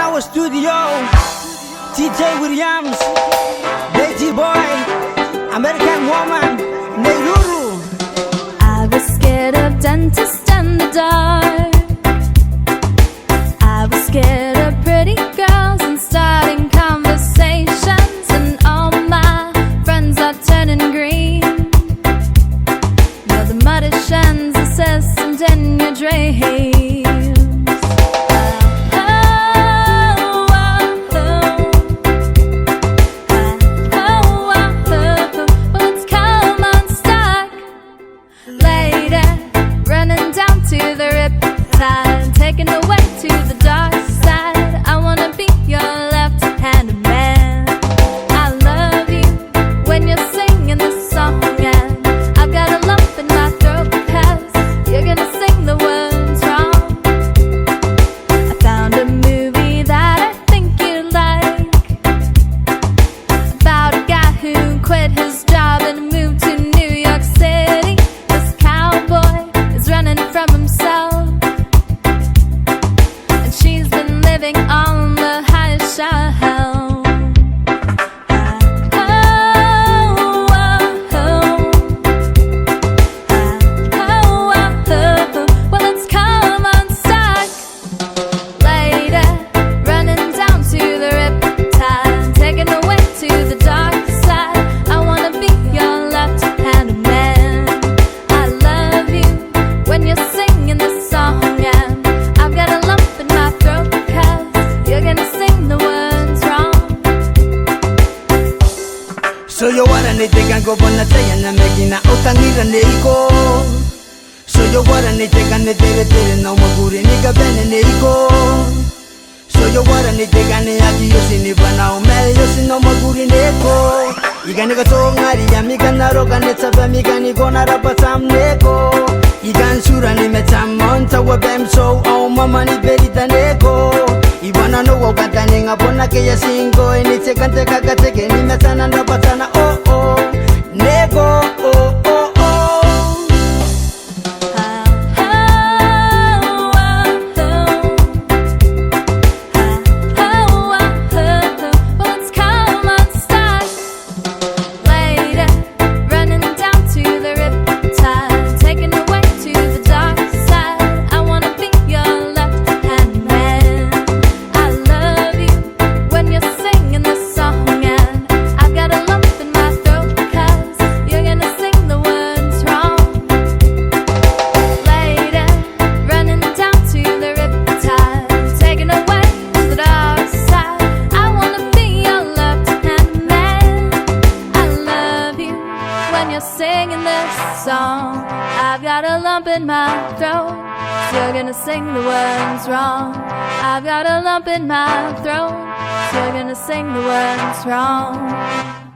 our studio, TJ Williams, Daisy Boy, American Woman, Neiluru. I was scared of dentists and the dark. I was scared of pretty girls and starting conversations, and all my friends are turning green. You're the muddy shins incessant in your dreams. Running down to the riptide, taken away to the dark side. I wanna be your left-handed man. I love you when you're singing this song, and I've got a lump in my throat because you're gonna sing the words wrong. I found a movie that I think you'd like, about a guy who quit his job and moved to New York City. This cowboy running from himself, and she's been living on the highest shelf. Well, it's come unstuck. Lady, running down to the riptide, taken away to the dark side. I wanna be your left-handed man. I love you when you're singing this song, and I've got a lump in my throat because you're gonna sing the words wrong. So yo wara ne te kan go bona te na megina utangira ne iko. So yo wara ne te kan ne tere no maguri ni ka bene ne iko. So yo wara ne te kan ne ati yo sini bana o me yo sino maguri ne ko. Igani ka to ngari ya mi kan ro kan ne tsaba mi kan ni gona ra patam ne ko. Igan sura ni metam monta wa bem so au mama ni berita neko. Ibana no wa kata ni ngapona ke ya singo ni te kante kakate ke ni metana ndo patana oh oh neko oh oh oh. Well, it's come unstuck. Lady, running down to the riptide, taken away to the dark side. I wanna be your left-hand man. I love you when you're singing this song, and I've got a lump in my throat because you're gonna sing the words wrong. Lady, running down to the riptide, taken away to the dark side. I wanna be your left-hand man. I love you when you're singing this song. I've got a lump in my throat, so you're gonna sing the words wrong. I've got a lump in my throat, so you're gonna sing the words wrong.